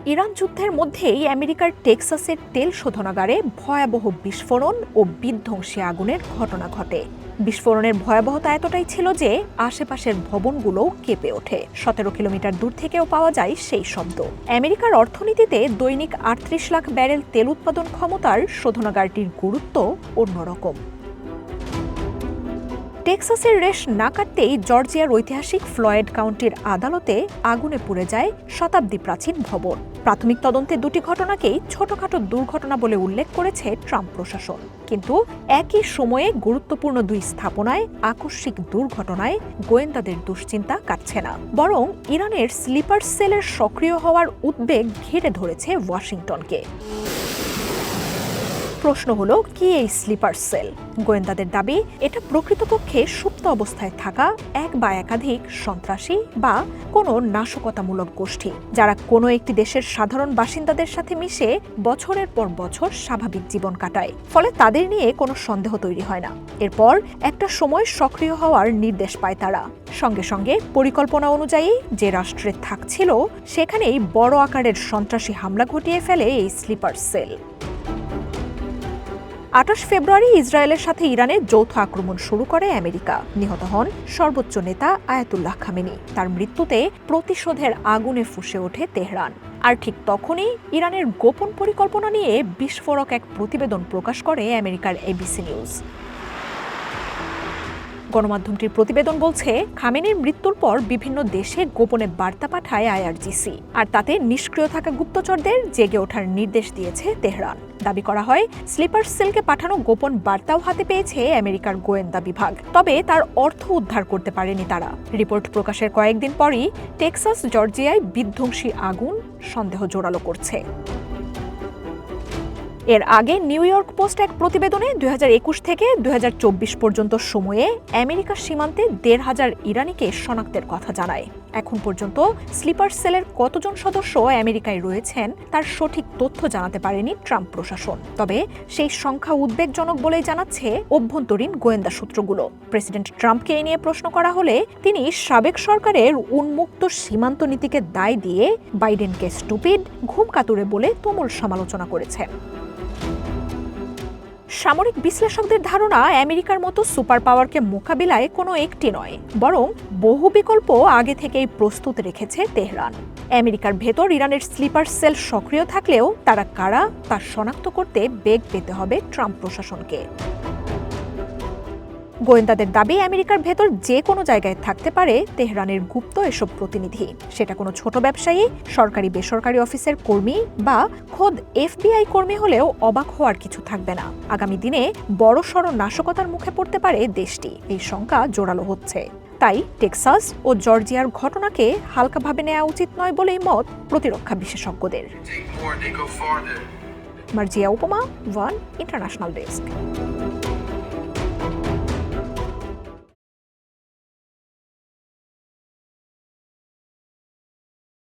Iran যুদ্ধের মধ্যেই আমেরিকার টেক্সাসের তেল শোধনাগারে ভয়াবহ বিস্ফোরণ ও বিধ্বংসী আগুনের ঘটনা ঘটে। বিস্ফোরণের ভয়াবহতা এতটাই ছিল যে আশেপাশের ভবনগুলো কেঁপে ওঠে। 17 কিলোমিটার দূর থেকেও পাওয়া যায় সেই শব্দ। আমেরিকার অর্থনীতিতে দৈনিক 38 লাখ ব্যারেল তেল উৎপাদন ক্ষমতার শোধনাগারটির গুরুত্ব অন্যরকম। টেক্সাসের রেশ না কাটতেই জর্জিয়ার ঐতিহাসিক ফ্লয়েড কাউন্টির আদালতে আগুনে পুড়ে যায় শতাব্দী প্রাচীন ভবন। প্রাথমিক তদন্তে দুটি ঘটনাকেই ছোটখাটো দুর্ঘটনা বলে উল্লেখ করেছে ট্রাম্প প্রশাসন। কিন্তু একই সময়ে গুরুত্বপূর্ণ দুই স্থাপনায় আকস্মিক দুর্ঘটনায় গোয়েন্দাদের দুশ্চিন্তা কাটছে না, বরং ইরানের স্লিপার সেলের সক্রিয় হওয়ার উদ্বেগ ঘিরে ধরেছে ওয়াশিংটনকে। প্রশ্ন হলো, কি এই স্লিপার সেল? গোয়েন্দাদের দাবি, এটা প্রকৃতপক্ষে সুপ্ত অবস্থায় থাকা এক বা একাধিক সন্ত্রাসী বা কোনো নাশকতামূলক গোষ্ঠী, যারা কোনো একটি দেশের সাধারণ বাসিন্দাদের সাথে মিশে বছরের পর বছর স্বাভাবিক জীবন কাটায়। ফলে তাদের নিয়ে কোনো সন্দেহ তৈরি হয় না। এরপর একটা সময় সক্রিয় হওয়ার নির্দেশ পায় তারা। সঙ্গে সঙ্গে পরিকল্পনা অনুযায়ী যে রাষ্ট্রে থাকছিল সেখানেই বড় আকারের সন্ত্রাসী হামলা ঘটিয়ে ফেলে এই স্লিপার সেল। 28 ফেব্রুয়ারি ইসরায়েলের সাথে ইরানের যৌথ আক্রমণ শুরু করে আমেরিকা। নিহত হন সর্বোচ্চ নেতা আয়াতুল্লাহ খামেনি। তার মৃত্যুতে প্রতিশোধের আগুনে ফুঁসে ওঠে তেহরান। আর ঠিক তখনই ইরানের গোপন পরিকল্পনা নিয়ে বিস্ফোরক এক প্রতিবেদন প্রকাশ করে আমেরিকার এবিসি নিউজ। গণমাধ্যমটির প্রতিবেদন বলছে, খামেনির মৃত্যুর পর বিভিন্ন দেশে গোপনে বার্তা পাঠায় আইআরজিসি, আর তাতে নিষ্ক্রিয় থাকা গুপ্তচরদের জেগে ওঠার নির্দেশ দিয়েছে তেহরান। দাবি করা হয়, স্লিপার সেলকে পাঠানো গোপন বার্তাও হাতে পেয়েছে আমেরিকার গোয়েন্দা বিভাগ। তবে তার অর্থ উদ্ধার করতে পারেনি তারা। রিপোর্ট প্রকাশের কয়েকদিন পরই টেক্সাস জর্জিয়ায় বিধ্বংসী আগুন সন্দেহ জোরালো করছে। এর আগে নিউ ইয়র্ক পোস্ট এক প্রতিবেদনে 2021 থেকে 2024 পর্যন্ত সময়ে আমেরিকার সীমান্তে 1,500 ইরানিকে শনাক্তের কথা জানায়। এখন পর্যন্ত স্লিপার সেলের কতজন সদস্য আমেরিকায় রয়েছেন তার সঠিক তথ্য জানাতে পারেনি ট্রাম্প প্রশাসন। তবে সেই সংখ্যা উদ্বেগজনক বলেই জানাচ্ছে অভ্যন্তরীণ গোয়েন্দা সূত্রগুলো। প্রেসিডেন্ট ট্রাম্পকে এ নিয়ে প্রশ্ন করা হলে তিনি সাবেক সরকারের উন্মুক্ত সীমান্ত নীতিকে দায় দিয়ে বাইডেনকে স্টুপিড, ঘুমকাতুরে বলে তুমুল সমালোচনা করেছেন। সামরিক বিশ্লেষকদের ধারণা, আমেরিকার মতো সুপার পাওয়ারকে মোকাবিলায় কোনো একটি নয়, বরং বহু বিকল্প আগে থেকেই প্রস্তুত রেখেছে তেহরান। আমেরিকার ভেতর ইরানের স্লিপার সেল সক্রিয় থাকলেও তারা কারা তা শনাক্ত করতে বেগ পেতে হবে ট্রাম্প প্রশাসনকে। গোয়েন্দাদের দাবি, আমেরিকার ভেতর যে কোনো জায়গায় থাকতে পারে তেহরানের গুপ্ত এসব প্রতিনিধি। সেটা কোনো ছোট ব্যবসায়ী, সরকারি বেসরকারি অফিসের কর্মী বা খোদ এফবিআই কর্মী হলেও অবাক হওয়ার কিছু থাকবে না। আগামী দিনে বড়সড় নাশকতার মুখে পড়তে পারে দেশটি। এই শঙ্কা জোরালো হচ্ছে। তাই টেক্সাস ও জর্জিয়ার ঘটনাকে হালকাভাবে নেওয়া উচিত নয় বলেই মত প্রতিরক্ষা বিশেষজ্ঞদের। মার্জিয়া উপমা, ওয়ান ইন্টারন্যাশনাল ডেস্ক।